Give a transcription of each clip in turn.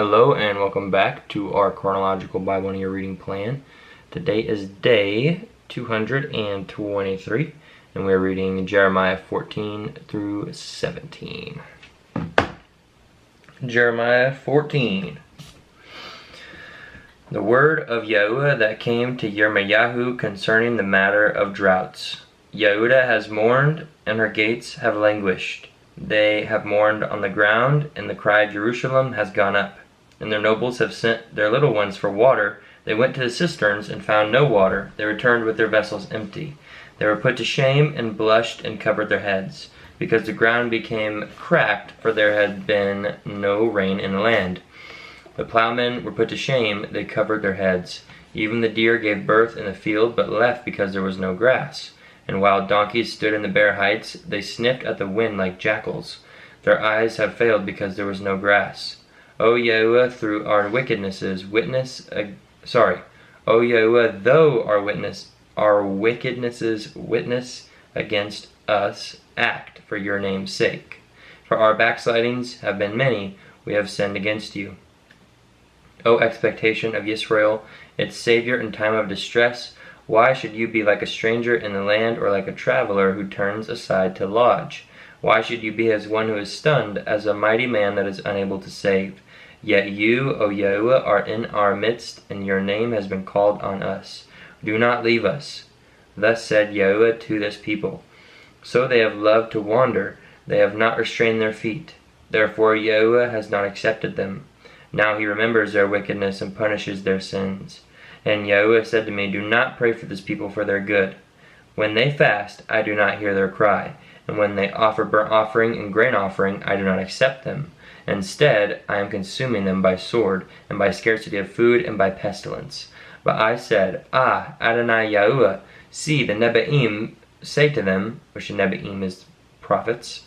Hello and welcome back to our Chronological Bible in Your Reading Plan. Today is day 223 and we're reading Jeremiah 14 through 17. Jeremiah 14. The word of Yahuwah that came to Yirmiyahu concerning the matter of droughts. Yehudah has mourned and her gates have languished. They have mourned on the ground, and the cry of Jerusalem has gone up. And their nobles have sent their little ones for water. They went to the cisterns and found no water. They returned with their vessels empty. They were put to shame and blushed and covered their heads, because the ground became cracked, for there had been no rain in the land. The plowmen were put to shame, they covered their heads. Even the deer gave birth in the field, but left because there was no grass. And wild donkeys stood in the bare heights. They sniffed at the wind like jackals. Their eyes have failed because there was no grass. O Yahuwah, through our wickednesses, O Yahuwah, though our wickednesses witness against us, act for your name's sake. For our backslidings have been many, we have sinned against you. O expectation of Israel, its Savior in time of distress, why should you be like a stranger in the land, or like a traveler who turns aside to lodge? Why should you be as one who is stunned, as a mighty man that is unable to save? Yet you, O Yahuwah, are in our midst, and your name has been called on us. Do not leave us. Thus said Yahuwah to this people. So they have loved to wander, they have not restrained their feet. Therefore Yahuwah has not accepted them. Now he remembers their wickedness and punishes their sins. And Yahuwah said to me, do not pray for this people for their good. When they fast, I do not hear their cry. And when they offer burnt offering and grain offering, I do not accept them. Instead, I am consuming them by sword, and by scarcity of food, and by pestilence. But I said, Adonai Yahuwah, see, the Nebaim say to them, which the Nebaim is prophets,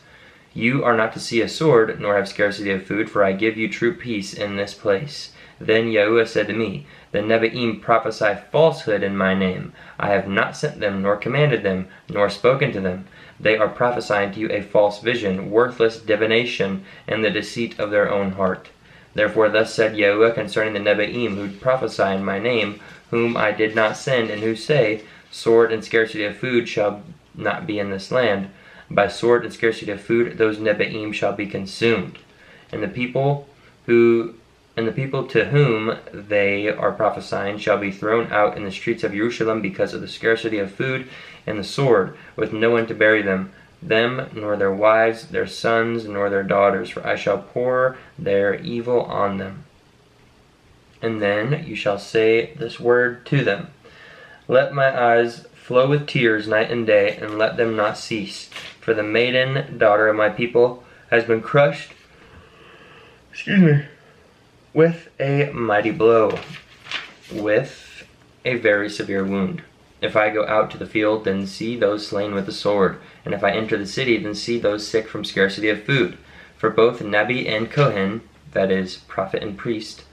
you are not to see a sword, nor have scarcity of food, for I give you true peace in this place. Then Yahuwah said to me, the Nebaim prophesy falsehood in my name. I have not sent them, nor commanded them, nor spoken to them. They are prophesying to you a false vision, worthless divination, and the deceit of their own heart. Therefore thus said Yahuwah concerning the Nebaim who prophesy in my name, whom I did not send, and who say, sword and scarcity of food shall not be in this land. By sword and scarcity of food those Nebaim shall be consumed. And the people to whom they are prophesying shall be thrown out in the streets of Jerusalem because of the scarcity of food and the sword, with no one to bury them, nor their wives, their sons, nor their daughters, for I shall pour their evil on them. And then you shall say this word to them, let my eyes flow with tears night and day, and let them not cease. For the maiden daughter of my people has been crushed, with a mighty blow, with a very severe wound. If I go out to the field, then see those slain with the sword. And if I enter the city, then see those sick from scarcity of food. For both Nabi and Kohen, that is, prophet and priest,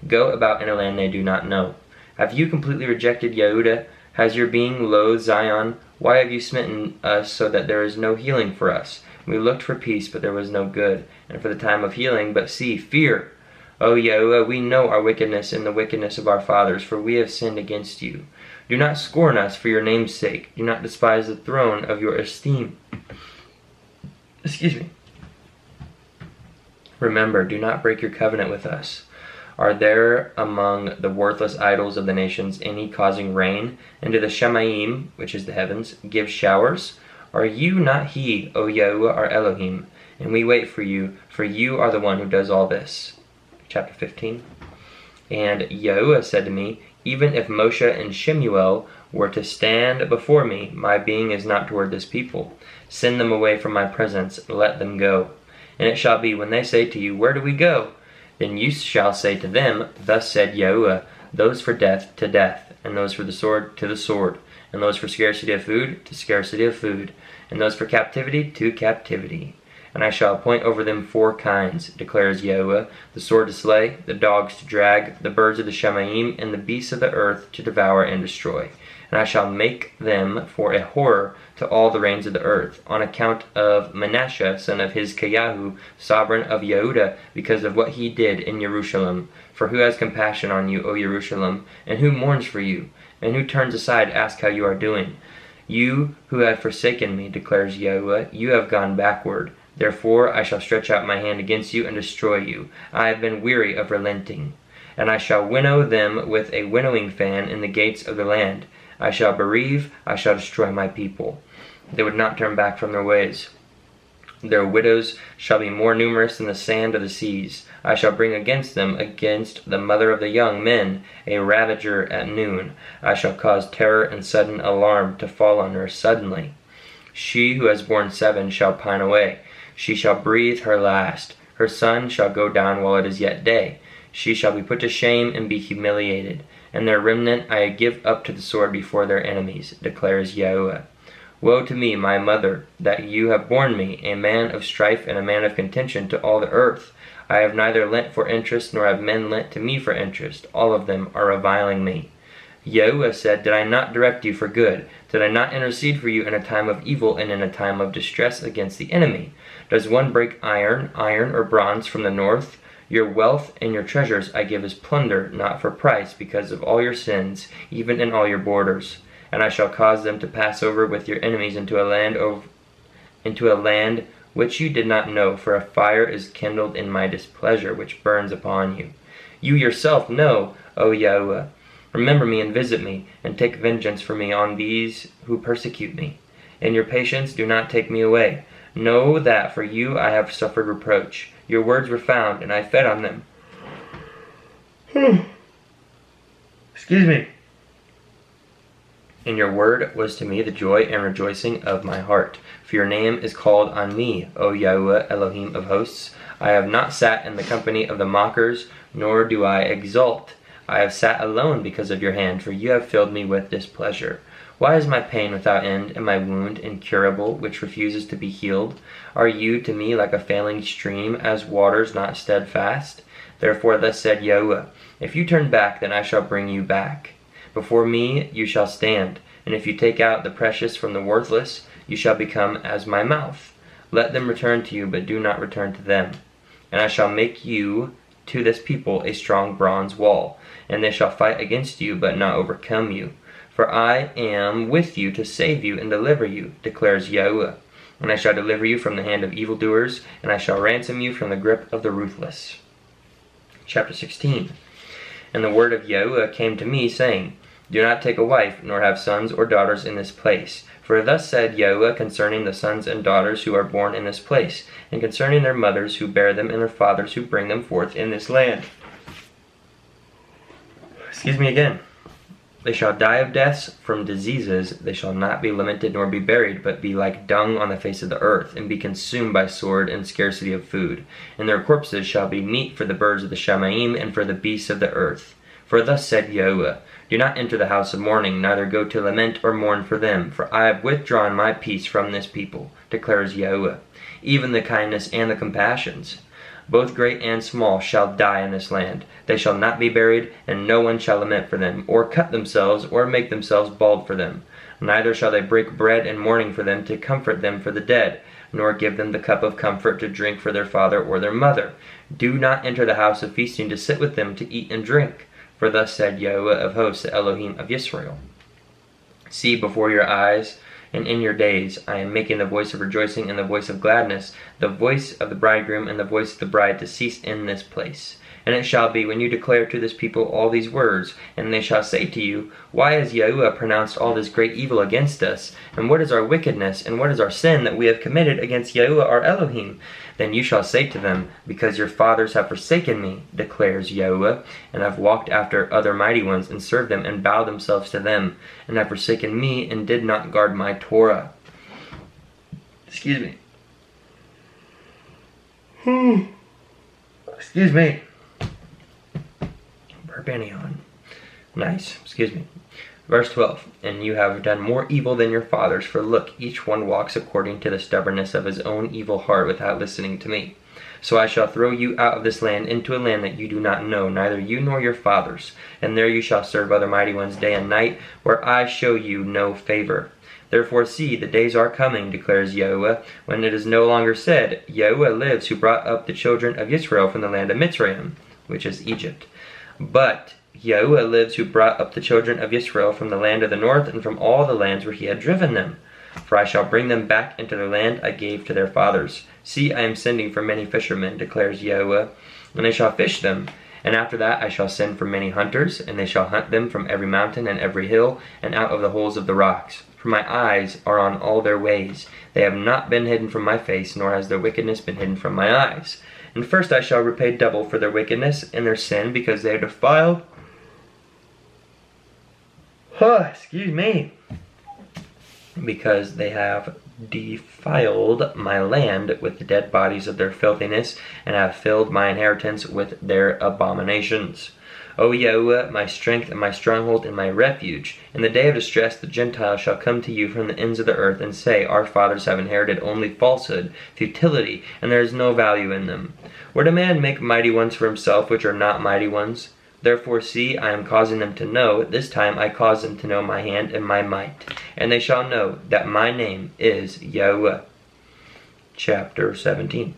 go about in a land they do not know. Have you completely rejected Yehudah? Has your being loathed Zion? Why have you smitten us so that there is no healing for us? We looked for peace, but there was no good, and for the time of healing, but see, fear. O Yahuwah, we know our wickedness and the wickedness of our fathers, for we have sinned against you. Do not scorn us for your name's sake. Do not despise the throne of your esteem. Remember, do not break your covenant with us. Are there among the worthless idols of the nations any causing rain, and to the Shemaim, which is the heavens, give showers? Are you not he, O Yahuwah, our Elohim? And we wait for you are the one who does all this. Chapter 15. And Yahuwah said to me, even if Moshe and Shemuel were to stand before me, my being is not toward this people. Send them away from my presence, let them go. And it shall be, when they say to you, where do we go? Then you shall say to them, thus said Yahuwah, those for death to death, and those for the sword to the sword, and those for scarcity of food to scarcity of food, and those for captivity to captivity. And I shall appoint over them 4 kinds, declares Yahuwah, the sword to slay, the dogs to drag, the birds of the Shemaim, and the beasts of the earth to devour and destroy. and I shall make them for a horror to all the reigns of the earth, on account of Manasseh, son of Hizkiyahu, sovereign of Yehudah, because of what he did in Jerusalem. For who has compassion on you, O Jerusalem, and who mourns for you, and who turns aside, ask how you are doing? You who have forsaken me, declares Yahuwah, you have gone backward. Therefore I shall stretch out my hand against you and destroy you. I have been weary of relenting. And I shall winnow them with a winnowing fan in the gates of the land. I shall bereave, I shall destroy my people. They would not turn back from their ways. Their widows shall be more numerous than the sand of the seas. I shall bring against them, against the mother of the young men, a ravager at noon. I shall cause terror and sudden alarm to fall on her suddenly. She who has borne 7 shall pine away. She shall breathe her last. Her sun shall go down while it is yet day. She shall be put to shame and be humiliated. And their remnant I give up to the sword before their enemies, declares Yahuwah. Woe to me, my mother, that you have borne me, a man of strife and a man of contention to all the earth. I have neither lent for interest, nor have men lent to me for interest. All of them are reviling me. Yahuwah said, Did I not direct you for good? Did I not intercede for you in a time of evil and in a time of distress against the enemy? Does one break iron or bronze from the north? Your wealth and your treasures I give as plunder, not for price, because of all your sins, even in all your borders. And I shall cause them to pass over with your enemies into a land which you did not know, for a fire is kindled in my displeasure, which burns upon you. You yourself know, O Yahuwah. Remember me and visit me, and take vengeance for me on these who persecute me. In your patience do not take me away. Know that for you I have suffered reproach. Your words were found, and I fed on them. Excuse me. And your word was to me the joy and rejoicing of my heart. For your name is called on me, O Yahuwah Elohim of hosts. I have not sat in the company of the mockers, nor do I exult. I have sat alone because of your hand, for you have filled me with displeasure. Why is my pain without end, and my wound incurable, which refuses to be healed? Are you to me like a failing stream, as waters not steadfast? Therefore thus said Yahuwah, If you turn back, then I shall bring you back. Before me you shall stand, and if you take out the precious from the worthless, you shall become as my mouth. Let them return to you, but do not return to them. And I shall make you to this people a strong bronze wall, and they shall fight against you, but not overcome you. For I am with you to save you and deliver you, declares Yahuwah. And I shall deliver you from the hand of evildoers, and I shall ransom you from the grip of the ruthless. Chapter 16. And the word of Yahuwah came to me, saying, Do not take a wife, nor have sons or daughters in this place. For thus said Yahuwah concerning the sons and daughters who are born in this place, and concerning their mothers who bear them and their fathers who bring them forth in this land. Excuse me again. They shall die of deaths from diseases. They shall not be lamented nor be buried, but be like dung on the face of the earth, and be consumed by sword and scarcity of food. And their corpses shall be meat for the birds of the Shamaim and for the beasts of the earth. For thus said Yahuwah, Do not enter the house of mourning, neither go to lament or mourn for them, for I have withdrawn my peace from this people, declares Yahuwah, even the kindness and the compassions. Both great and small shall die in this land. They shall not be buried, and no one shall lament for them, or cut themselves, or make themselves bald for them. Neither shall they break bread in mourning for them to comfort them for the dead, nor give them the cup of comfort to drink for their father or their mother. Do not enter the house of feasting to sit with them to eat and drink. For thus said Yahuwah of hosts, the Elohim of Israel. See before your eyes, and in your days I am making the voice of rejoicing and the voice of gladness, the voice of the bridegroom and the voice of the bride to cease in this place. And it shall be, when you declare to this people all these words, and they shall say to you, Why has Yahuwah pronounced all this great evil against us? And what is our wickedness, and what is our sin that we have committed against Yahuwah our Elohim? Then you shall say to them, Because your fathers have forsaken me, declares Yahuwah, and have walked after other mighty ones, and served them, and bowed themselves to them, and have forsaken me, and did not guard my Torah. Excuse me. Excuse me. Barbanion. Nice. Excuse me. Verse 12, and you have done more evil than your fathers, for look, each one walks according to the stubbornness of his own evil heart without listening to me. So I shall throw you out of this land into a land that you do not know, neither you nor your fathers, and there you shall serve other mighty ones day and night, where I show you no favor. Therefore see, the days are coming, declares Yahuwah, when it is no longer said, Yahuwah lives, who brought up the children of Israel from the land of Mitzrayim, which is Egypt. But Yahuwah lives, who brought up the children of Israel from the land of the north and from all the lands where he had driven them. For I shall bring them back into the land I gave to their fathers. See, I am sending for many fishermen, declares Yahuwah, and they shall fish them. And after that I shall send for many hunters, and they shall hunt them from every mountain and every hill, and out of the holes of the rocks. For my eyes are on all their ways. They have not been hidden from my face, nor has their wickedness been hidden from my eyes. And first I shall repay double for their wickedness and their sin, because they have defiled because they have defiled my land with the dead bodies of their filthiness, and have filled my inheritance with their abominations. O Yahuwah, my strength and my stronghold and my refuge, in the day of distress the Gentiles shall come to you from the ends of the earth and say, our fathers have inherited only falsehood, futility, and there is no value in them. Would a man make mighty ones for himself which are not mighty ones? Therefore see, I am causing them to know, this time I cause them to know my hand and my might, and they shall know that my name is Yahuwah. Chapter 17.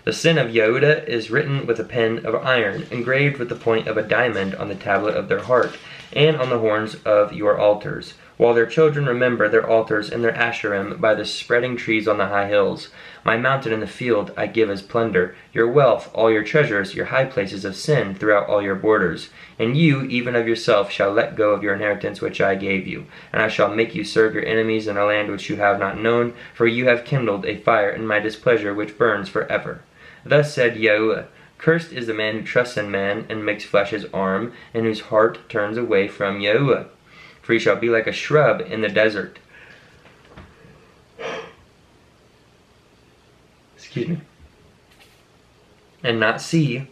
The sin of Yehuda is written with a pen of iron, engraved with the point of a diamond on the tablet of their heart, and on the horns of your altars, while their children remember their altars and their Asherim by the spreading trees on the high hills. My mountain in the field I give as plunder, your wealth, all your treasures, your high places of sin throughout all your borders. And you, even of yourself, shall let go of your inheritance which I gave you, and I shall make you serve your enemies in a land which you have not known, for you have kindled a fire in my displeasure which burns forever. Thus said Yahuwah, cursed is the man who trusts in man and makes flesh his arm, and whose heart turns away from Yahuwah. For he shall be like a shrub in the desert. And not see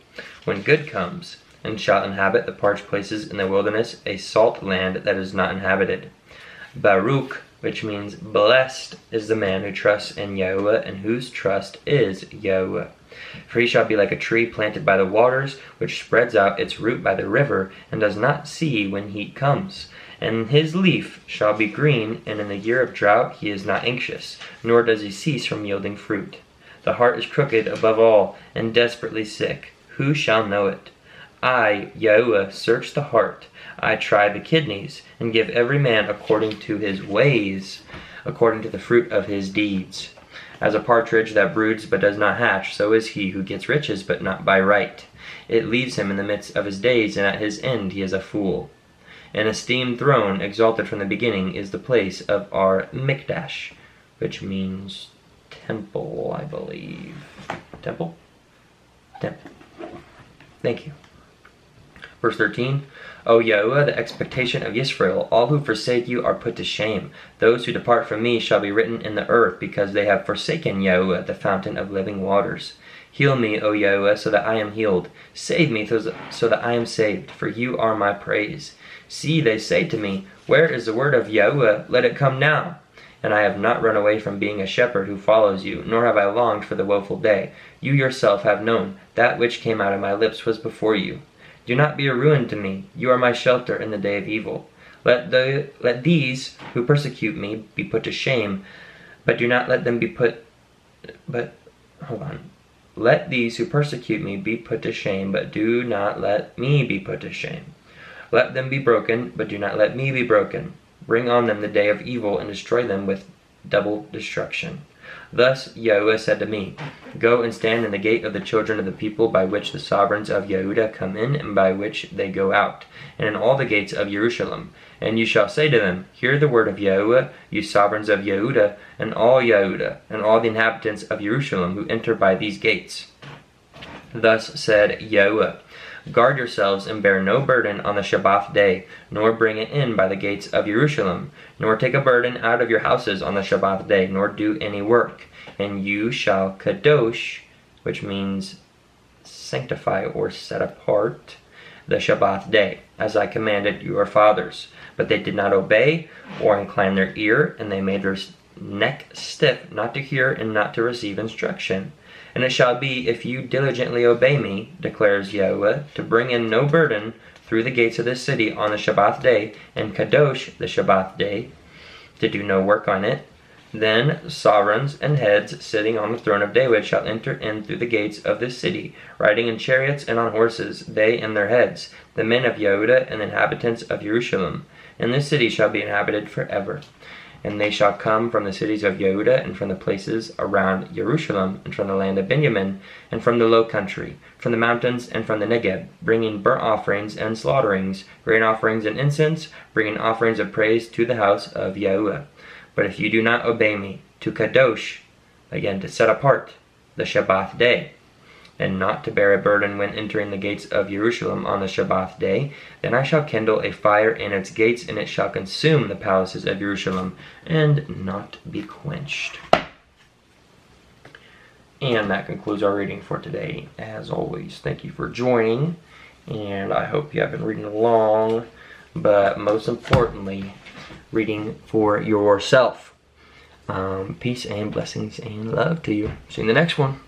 when good comes, and shall inhabit the parched places in the wilderness, a salt land that is not inhabited. Baruch, which means blessed, is the man who trusts in Yahuwah, and whose trust is Yahuwah. For he shall be like a tree planted by the waters, which spreads out its root by the river, and does not see when heat comes. And his leaf shall be green, and in the year of drought he is not anxious, nor does he cease from yielding fruit. The heart is crooked above all, and desperately sick. Who shall know it? I, Yahuwah, search the heart. I try the kidneys, and give every man according to his ways, according to the fruit of his deeds. As a partridge that broods but does not hatch, so is he who gets riches but not by right. It leaves him in the midst of his days, and at his end he is a fool. An esteemed throne, exalted from the beginning, is the place of our Mikdash, which means temple, I believe. Temple? Temple. Thank you. Verse 13. O Yahuwah, the expectation of Yisrael, all who forsake you are put to shame. Those who depart from me shall be written in the earth, because they have forsaken Yahuwah, the fountain of living waters. Heal me, O Yahuwah, so that I am healed. Save me, so that I am saved, for you are my praise. See, they say to me, where is the word of Yahuwah? Let it come now. And I have not run away from being a shepherd who follows you, nor have I longed for the woeful day. You yourself have known, that which came out of my lips was before you. Do not be a ruin to me. You are my shelter in the day of evil. Let these who persecute me be put to shame, but do not let them be put. Let these who persecute me be put to shame, but do not let me be put to shame. Let them be broken, but do not let me be broken. Bring on them the day of evil, and destroy them with double destruction. Thus Yahuwah said to me, go and stand in the gate of the children of the people, by which the sovereigns of Yehuda come in, and by which they go out, and in all the gates of Jerusalem. And you shall say to them, hear the word of Yahuwah, you sovereigns of Yehuda, and all Yehuda, and all the inhabitants of Jerusalem who enter by these gates. Thus said Yahuwah, guard yourselves and bear no burden on the Shabbat day, nor bring it in by the gates of Jerusalem, nor take a burden out of your houses on the Shabbat day, nor do any work. And you shall kadosh, which means sanctify or set apart, the Shabbat day, as I commanded your fathers. But they did not obey or incline their ear, and they made their neck stiff, not to hear and not to receive instruction. And it shall be, if you diligently obey me, declares Yahweh, to bring in no burden through the gates of this city on the Shabbat day, and kadosh the Shabbat day, to do no work on it, then sovereigns and heads sitting on the throne of David shall enter in through the gates of this city, riding in chariots and on horses, they and their heads, the men of Yehudah and the inhabitants of Jerusalem. And this city shall be inhabited forever. And they shall come from the cities of Yehudah, and from the places around Jerusalem, and from the land of Benjamin, and from the low country, from the mountains, and from the Negeb, bringing burnt offerings and slaughterings, grain offerings and incense, bringing offerings of praise to the house of Yahuwah. But if you do not obey me, to kadosh, again to set apart, the Shabbat day, and not to bear a burden when entering the gates of Jerusalem on the Shabbat day, then I shall kindle a fire in its gates, and it shall consume the palaces of Jerusalem, and not be quenched. And that concludes our reading for today. As always, thank you for joining, and I hope you have been reading along, but most importantly, reading for yourself. Peace and blessings and love to you. See you in the next one.